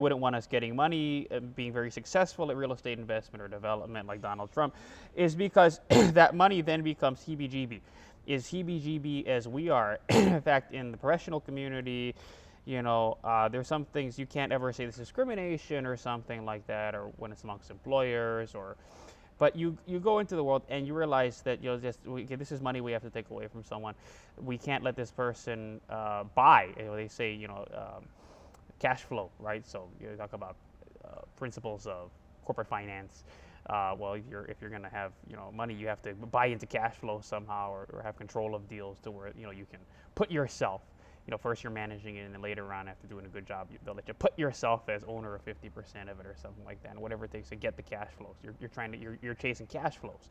wouldn't want us getting money, being very successful at real estate investment or development like Donald Trump, is because that money then becomes heebie-jeebie. Is heebie-jeebie as we are. In fact, in the professional community, there's some things you can't ever say this is discrimination or something like that, or when it's amongst employers, but you go into the world and you realize that okay, this is money we have to take away from someone. We can't let this person buy. They say cash flow, right? So you talk about principles of corporate finance. Well, if you're going to have money, you have to buy into cash flow somehow, or have control of deals to where you can put yourself. First you're managing it, and then later on, after doing a good job, they'll let you put yourself as owner of 50% of it, or something like that, and whatever it takes to get the cash flows. You're chasing cash flows.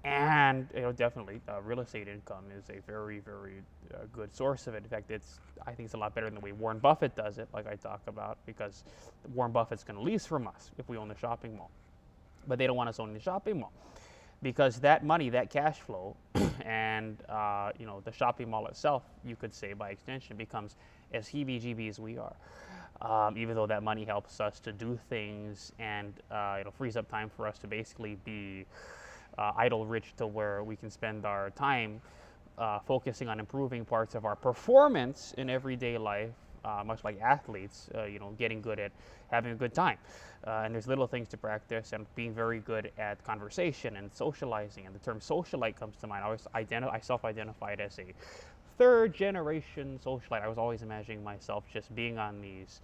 And definitely, real estate income is a very, very good source of it. In fact, I think it's a lot better than the way Warren Buffett does it, like I talk about, because Warren Buffett's going to lease from us if we own the shopping mall, but they don't want us owning the shopping mall, because that money, that cash flow, and the shopping mall itself, you could say by extension, becomes as heebie-jeebie as we are. Even though that money helps us to do things and frees up time for us to basically be idle rich, to where we can spend our time focusing on improving parts of our performance in everyday life, much like athletes, getting good at having a good time. And there's little things to practice, and being very good at conversation and socializing. And the term socialite comes to mind. I self-identified as a third generation socialite. I was always imagining myself just being on these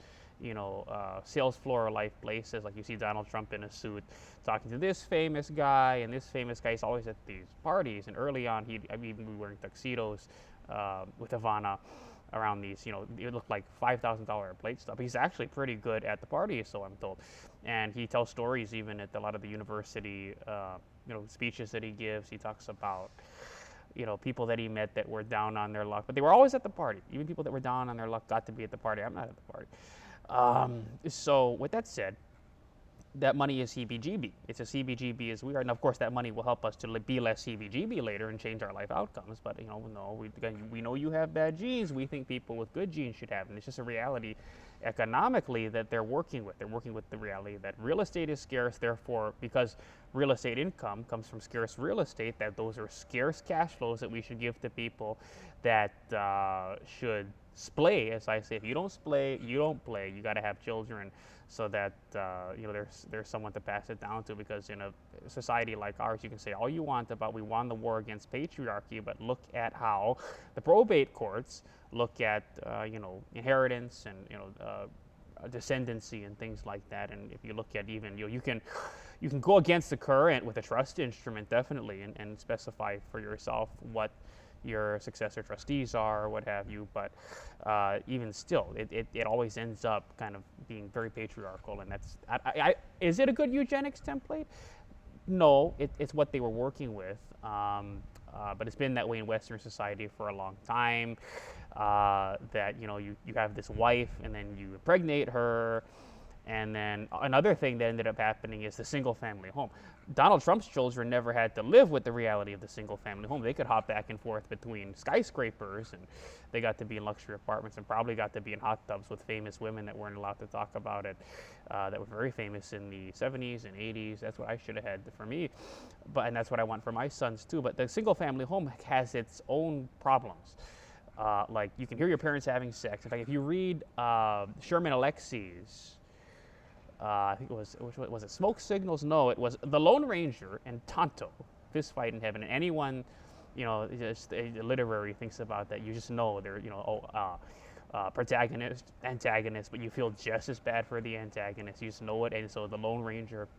sales floor life places, like you see Donald Trump in a suit talking to this famous guy, and this famous guy is always at these parties. And early on, he'd even be wearing tuxedos with Ivana around these. It looked like $5,000 plate stuff. He's actually pretty good at the parties, so I'm told. And he tells stories even at a lot of the university, speeches that he gives. He talks about people that he met that were down on their luck, but they were always at the party. Even people that were down on their luck got to be at the party. I'm not at the party. So with that said, that money is heebie-jeebie. It's as heebie-jeebie as we are. And of course, that money will help us to be less heebie-jeebie later and change our life outcomes. But no, we know you have bad genes. We think people with good genes should have, and it's just a reality economically that they're working with. They're working with the reality that real estate is scarce. Therefore, because real estate income comes from scarce real estate, that those are scarce cash flows that we should give to people that should splay. As I say, if you don't splay, you don't play. You got to have children, so that there's someone to pass it down to. Because in a society like ours, you can say all you want about we won the war against patriarchy, but look at how the probate courts look at inheritance and descendancy and things like that. And if you look at even you can go against the current with a trust instrument, definitely, and specify for yourself what your successor trustees are, or what have you. But even still, it always ends up kind of being very patriarchal. And that's is it a good eugenics template? No, it's what they were working with. But it's been that way in Western society for a long time. That you have this wife, and then you impregnate her. And then another thing that ended up happening is the single family home. Donald Trump's children never had to live with the reality of the single family home. They could hop back and forth between skyscrapers, and they got to be in luxury apartments, and probably got to be in hot tubs with famous women that weren't allowed to talk about it, that were very famous in the 70s and 80s. That's what I should have had for me, and that's what I want for my sons too. But the single family home has its own problems. Like, you can hear your parents having sex. In fact, if you read Sherman Alexie's, I think was it Smoke Signals? No, it was The Lone Ranger and Tonto, Fist Fight in Heaven. And anyone, just literary thinks about that, you just know they're, protagonist, antagonist, but you feel just as bad for the antagonist. You just know it. And so The Lone Ranger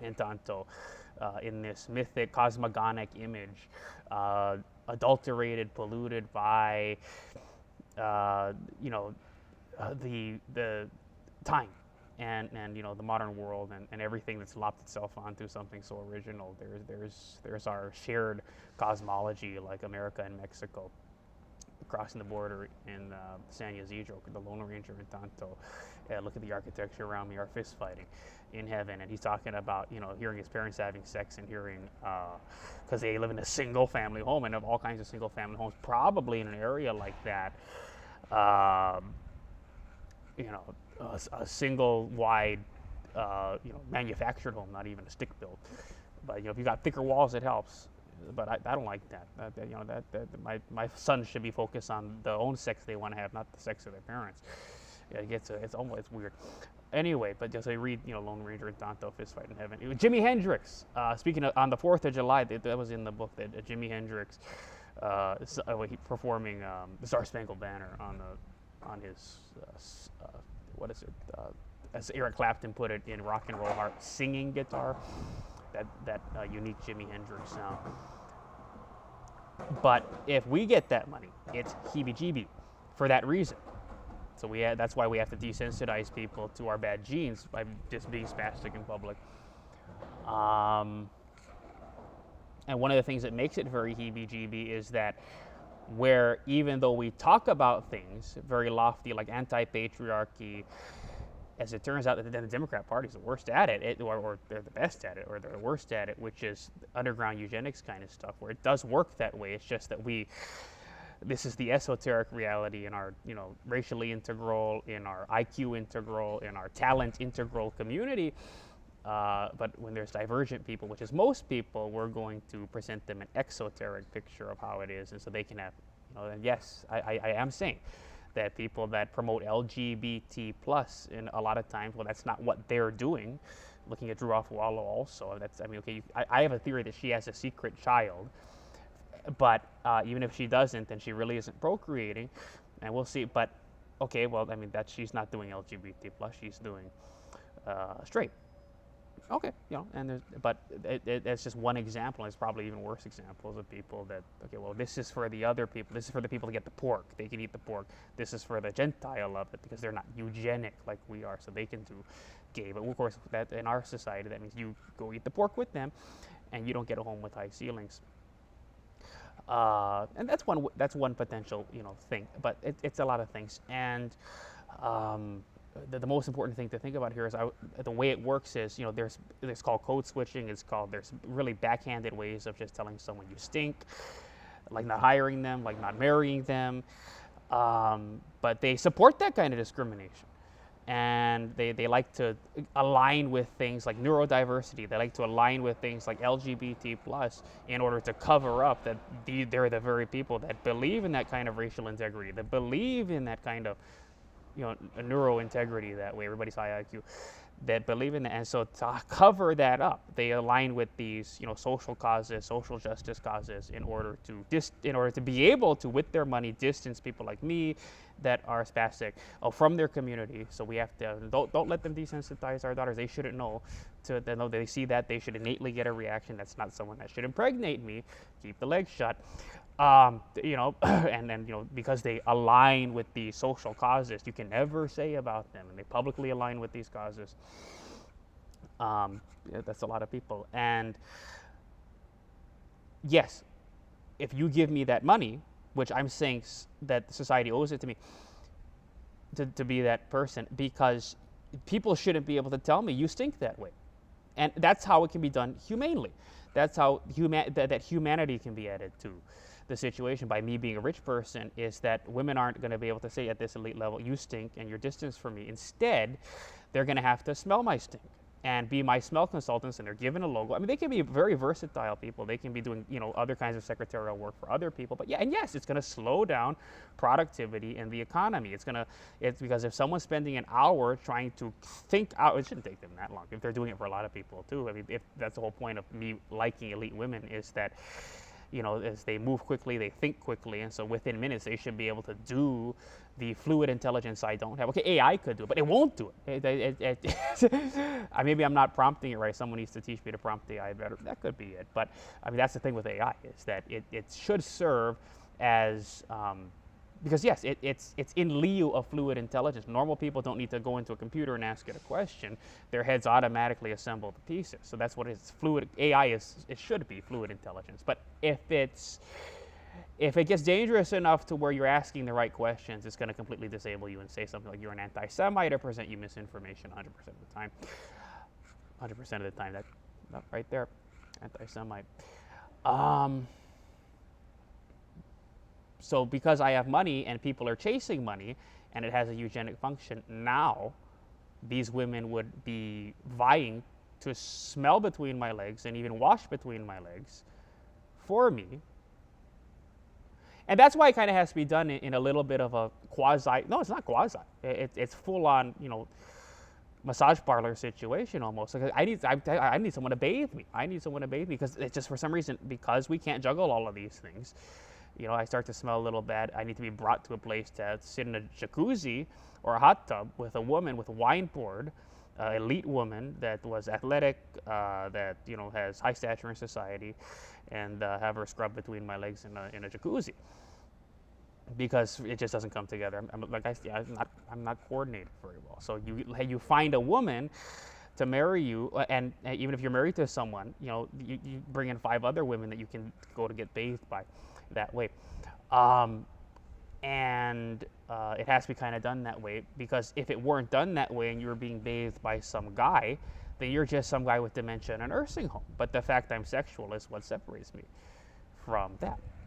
and Tonto, in this mythic cosmogonic image, adulterated, polluted by, the time. And the modern world, and everything that's lopped itself onto something so original. There's our shared cosmology, like America and Mexico crossing the border in San Ysidro, the Lone Ranger and Tonto. Look at the architecture around me, are fist fighting in heaven. And he's talking about hearing his parents having sex, and hearing because they live in a single family home, and have all kinds of single family homes, probably in an area like that. a single wide, manufactured home, not even a stick built. But if you got thicker walls, it helps. But I don't like that. My son should be focused on the own sex they want to have, not the sex of their parents. It's almost weird. Anyway, but just I read, Lone Ranger and Tonto Fist Fight in Heaven. Jimi Hendrix. Speaking of, on the 4th of July, that was in the book that Jimi Hendrix performing the Star Spangled Banner on his what is it? As Eric Clapton put it, in Rock and Roll Heart, singing guitar. That unique Jimi Hendrix sound. But if we get that money, it's heebie-jeebie for that reason. So that's why we have to desensitize people to our bad genes by just being spastic in public. And one of the things that makes it very heebie-jeebie is that where even though we talk about things very lofty, like anti-patriarchy, as it turns out that the Democrat Party is the worst at it, or they're the best at it, or they're the worst at it, which is underground eugenics kind of stuff, where it does work that way. It's just that this is the esoteric reality in our, racially integral, in our IQ integral, in our talent integral community. But when there's divergent people, which is most people, we're going to present them an exoteric picture of how it is, and so they can have, and yes, I am saying that people that promote LGBT plus, in a lot of times, well, that's not what they're doing. Looking at Drew Offwalla also, I have a theory that she has a secret child, but even if she doesn't, then she really isn't procreating, and we'll see. But okay, well, that she's not doing LGBT plus, she's doing straight. Okay, but it's just one example. There's probably even worse examples of people that, okay, well, this is for the other people. This is for the people to get the pork. They can eat the pork. This is for the Gentile of it because they're not eugenic like we are, so they can do gay. But of course, that in our society, that means you go eat the pork with them, and you don't get a home with high ceilings. And that's one potential thing. But it's a lot of things. And the most important thing to think about here is the way it works is, there's called code switching. There's really backhanded ways of just telling someone you stink, like not hiring them, like not marrying them. But they support that kind of discrimination. And they like to align with things like neurodiversity. They like to align with things like LGBT plus in order to cover up that they're the very people that believe in that kind of racial integrity, that believe in that kind of a neuro integrity that way, everybody's high IQ, that believe in that. And so to cover that up, they align with these, social causes, social justice causes in order to be able to, with their money, distance people like me that are spastic from their community. So we have to, don't let them desensitize our daughters. They shouldn't know. They see that, they should innately get a reaction. That's not someone that should impregnate me. Keep the legs shut. And then, because they align with these social causes, you can never say about them, and they publicly align with these causes. That's a lot of people. And yes, if you give me that money, which I'm saying that society owes it to me, to be that person, because people shouldn't be able to tell me you stink that way. And that's how it can be done humanely. That's how that humanity can be added to the situation by me being a rich person, is that women aren't going to be able to say at this elite level, you stink and you're distance from me. Instead, they're going to have to smell my stink and be my smell consultants, and they're given a logo. They can be very versatile people. They can be doing, other kinds of secretarial work for other people. But yes, it's going to slow down productivity in the economy. It's because if someone's spending an hour trying to think out, it shouldn't take them that long if they're doing it for a lot of people too. If that's the whole point of me liking elite women, is that, as they move quickly, they think quickly, and so within minutes they should be able to do the fluid intelligence I don't have. Okay, AI could do it, but it won't do it. Maybe I'm not prompting it right. Someone needs to teach me to prompt AI better. That could be it. But that's the thing with AI, is that it should serve as because yes, it's in lieu of fluid intelligence. Normal people don't need to go into a computer and ask it a question. Their heads automatically assemble the pieces. So that's what it's fluid. AI it should be fluid intelligence. But if it gets dangerous enough to where you're asking the right questions, it's going to completely disable you and say something like you're an anti-Semite or present you misinformation 100% of the time. 100% of the time, that right there, anti-Semite. So because I have money and people are chasing money and it has a eugenic function now, these women would be vying to smell between my legs and even wash between my legs for me. And that's why it kind of has to be done in a little bit of a quasi, no, it's not quasi. It's full on, massage parlor situation almost. Like I need someone to bathe me. I need someone to bathe me because it's just for some reason, because we can't juggle all of these things. I start to smell a little bad. I need to be brought to a place to sit in a jacuzzi or a hot tub with a woman with a wine poured, elite woman that was athletic, that has high stature in society, and have her scrub between my legs in a jacuzzi, because it just doesn't come together. I'm not coordinated very well. So you find a woman to marry you, and even if you're married to someone, you bring in 5 other women that you can go to get bathed by that way. And it has to be kind of done that way, because if it weren't done that way and you were being bathed by some guy, then you're just some guy with dementia in a nursing home. But the fact I'm sexual is what separates me from that.